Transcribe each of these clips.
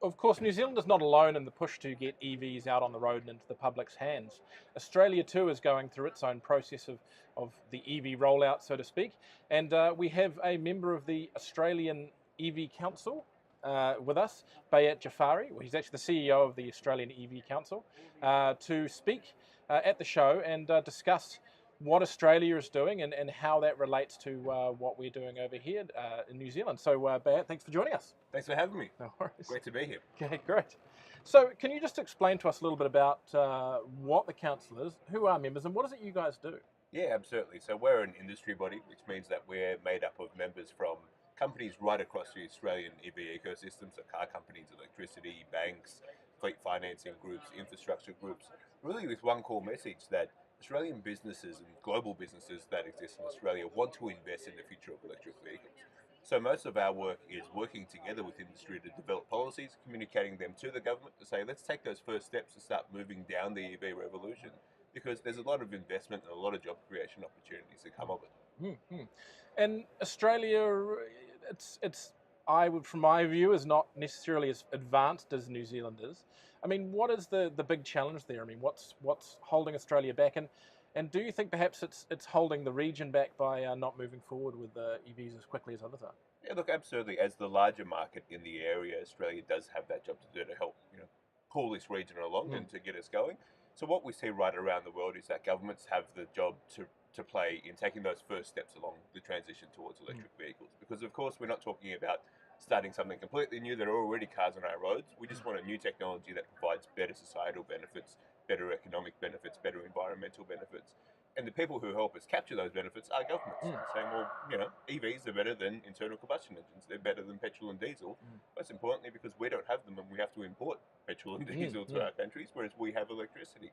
Of course, New Zealand is not alone in the push to get EVs out on the road and into the public's hands. Australia too is going through its own process of the EV rollout, so to speak. And we have a member of the Australian EV Council with us, Behyad Jafari. Well, he's actually the CEO of the Australian EV Council, to speak at the show and discuss what Australia is doing and how that relates to what we're doing over here in New Zealand. So, Behyad, thanks for joining us. Thanks for having me. No worries. Great to be here. Okay, great. So, can you just explain to us a little bit about what the council is, who are members, and what is it you guys do? Yeah, absolutely. So we're an industry body, which means that we're made up of members from companies right across the Australian EV ecosystem, so car companies, electricity, banks, fleet financing groups, infrastructure groups, really with one core message that Australian businesses and global businesses that exist in Australia want to invest in the future of electric vehicles. So most of our work is working together with industry to develop policies, communicating them to the government to say, let's take those first steps to start moving down the EV revolution, because there's a lot of investment and a lot of job creation opportunities that come of it. Mm-hmm. And Australia, it's I would, from my view, is not necessarily as advanced as New Zealand is. I mean, what is the big challenge there? I mean, what's holding Australia back, and do you think perhaps it's holding the region back by not moving forward with the EVs as quickly as others are? Yeah, look, absolutely. As the larger market in the area, Australia does have that job to do to help, pull this region along and to get us going. So what we see right around the world is that governments have the job to play in taking those first steps along the transition towards electric vehicles. Because of course we're not talking about starting something completely new. There are already cars on our roads. We just want a new technology that provides better societal benefits, better economic benefits, better environmental benefits. And the people who help us capture those benefits are governments, saying, well, EVs are better than internal combustion engines. They're better than petrol and diesel. Most importantly, because we don't have them and we have to import petrol and diesel to our countries, whereas we have electricity.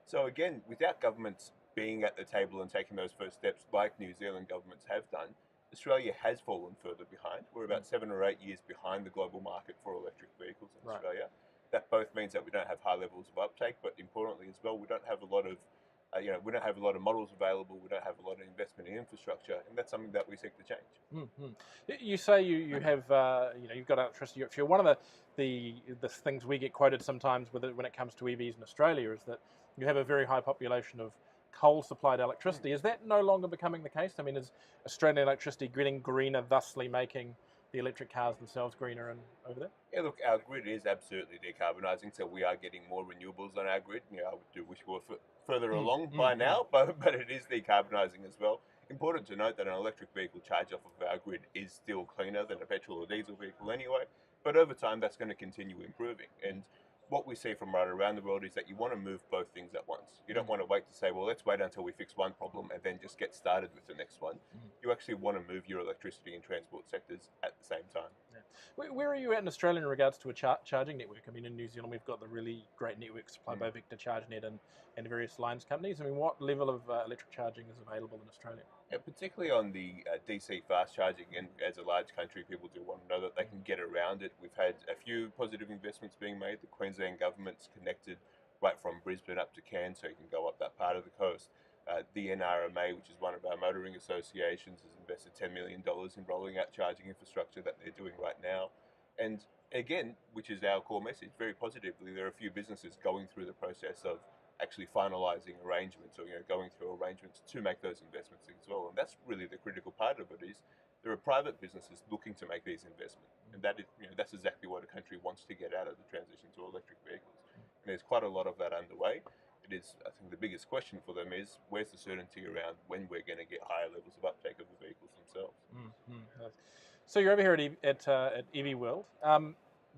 So again, without governments being at the table and taking those first steps like New Zealand governments have done, Australia has fallen further behind. We're about 7 or 8 years behind the global market for electric vehicles in Australia. That both means that we don't have high levels of uptake, but importantly as well, we don't have a lot of we don't have a lot of models available. We don't have a lot of investment in infrastructure, and that's something that we seek to change. Mm-hmm. You say you have you've got electricity fuel. One of the things we get quoted sometimes with it when it comes to EVs in Australia is that you have a very high population of coal supplied electricity. Is that no longer becoming the case? I mean, is Australian electricity getting greener, thusly making the electric cars themselves greener and over there? Yeah, look, our grid is absolutely decarbonising, so we are getting more renewables on our grid. I do wish we were further along by now, but it is decarbonising as well. Important to note that an electric vehicle charge off of our grid is still cleaner than a petrol or diesel vehicle anyway, but over time that's going to continue improving. And what we see from right around the world is that you want to move both things at once. You don't want to wait to say, well, let's wait until we fix one problem and then just get started with the next one. You actually want to move your electricity and transport sectors at the same time. Yeah. Where are you at in Australia in regards to a charging network? I mean, in New Zealand, we've got the really great network supplied by Victor ChargeNet and various lines companies. I mean, what level of electric charging is available in Australia? Yeah, particularly on the DC fast charging, and as a large country, people do want to know that they can get around it. We've had a few positive investments being made. The Queensland government's connected right from Brisbane up to Cairns, so you can go up that part of the coast. The NRMA, which is one of our motoring associations, has invested $10 million in rolling out charging infrastructure that they're doing right now. And again, which is our core message, very positively, there are a few businesses going through the process of actually finalising arrangements or going through arrangements to make those investments as well. And that's really the critical part of it, is there are private businesses looking to make these investments. And that is, that's exactly what a country wants to get out of the transition to electric vehicles. And there's quite a lot of that underway. It is, I think the biggest question for them is, where's the certainty around when we're going to get higher levels of uptake of the vehicles themselves? So you're over here at EVworld.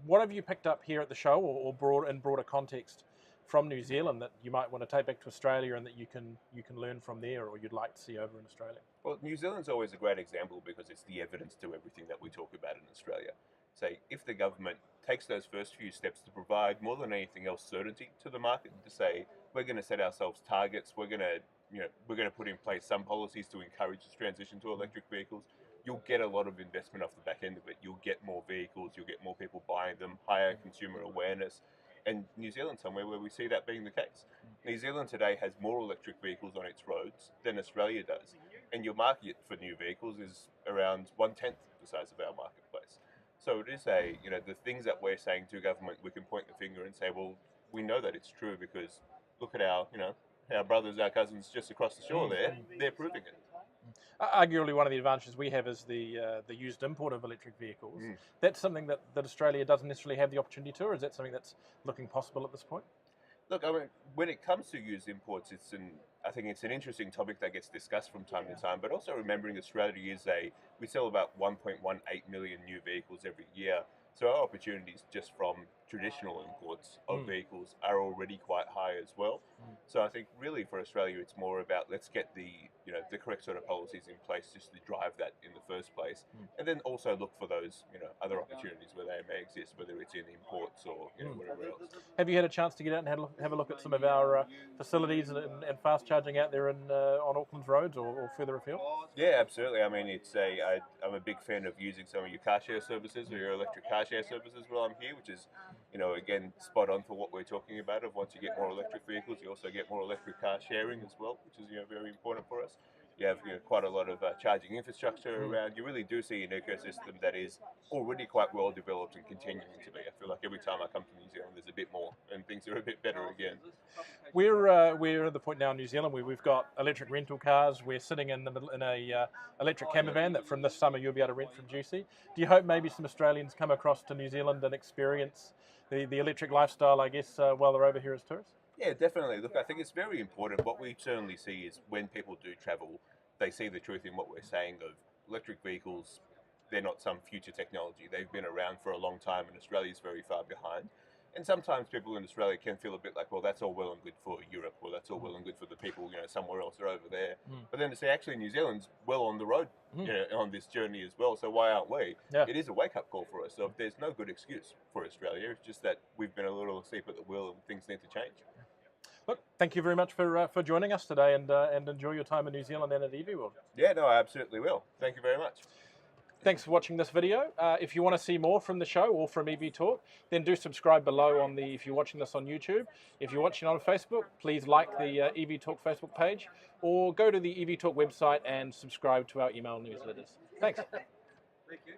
What have you picked up here at the show, or in broader context from New Zealand, that you might want to take back to Australia and that you can learn from there, or you'd like to see over in Australia? Well, New Zealand's always a great example because it's the evidence to everything that we talk about in Australia. Say, if the government takes those first few steps to provide, more than anything else, certainty to the market, to say we're going to set ourselves targets, we're going to put in place some policies to encourage this transition to electric vehicles, you'll get a lot of investment off the back end of it. You'll get more vehicles, you'll get more people buying them, higher consumer awareness. And New Zealand's somewhere where we see that being the case. New Zealand today has more electric vehicles on its roads than Australia does. And your market for new vehicles is around 1/10 the size of our marketplace. So it is the things that we're saying to government, we can point the finger and say, well, we know that it's true because look at our brothers, our cousins just across the shore there, they're proving it. Arguably, one of the advantages we have is the used import of electric vehicles. That's something that Australia doesn't necessarily have the opportunity to, or is that something that's looking possible at this point? Look, I mean, when it comes to used imports, I think it's an interesting topic that gets discussed from time to time. But also remembering Australia we sell about 1.18 million new vehicles every year. So our opportunities just from traditional imports of vehicles are already quite high as well. So I think really for Australia, it's more about let's get the correct sort of policies in place just to drive that in the first place, and then also look for those other opportunities where they may exist, whether it's in imports or whatever else. Have you had a chance to get out and have a look at some of our facilities and fast charging out there on Auckland's roads or further afield? Yeah, absolutely. I mean, I'm a big fan of using some of your car share services or your electric car share services while I'm here, which is again spot on for what we're talking about. Of once you get more electric vehicles, you also get more electric car sharing as well, which is very important for us. You have quite a lot of charging infrastructure around. You really do see an ecosystem that is already quite well developed and continuing to be. I feel like every time I come to New Zealand, there's a bit more and things are a bit better again. We're at the point now in New Zealand where we've got electric rental cars. We're sitting in a electric camper van that from this summer you'll be able to rent from Juicy. Do you hope maybe some Australians come across to New Zealand and experience the electric lifestyle, I guess, while they're over here as tourists? Yeah, definitely. Look, I think it's very important. What we certainly see is when people do travel, they see the truth in what we're saying of electric vehicles. They're not some future technology. They've been around for a long time and Australia's very far behind. And sometimes people in Australia can feel a bit like, well, that's all well and good for Europe, or that's all well and good for the people, somewhere else or over there. But then to say, actually, New Zealand's well on the road, on this journey as well. So why aren't we? Yeah. It is a wake-up call for us. So there's no good excuse for Australia. It's just that we've been a little asleep at the wheel and things need to change. Look, thank you very much for joining us today, and enjoy your time in New Zealand and at EVworld. Yeah, no, I absolutely will. Thank you very much. Thanks for watching this video. If you want to see more from the show or from EV Talk, then do subscribe below if you're watching this on YouTube. If you're watching on Facebook, please like the EV Talk Facebook page, or go to the EV Talk website and subscribe to our email newsletters. Thanks. Thank you.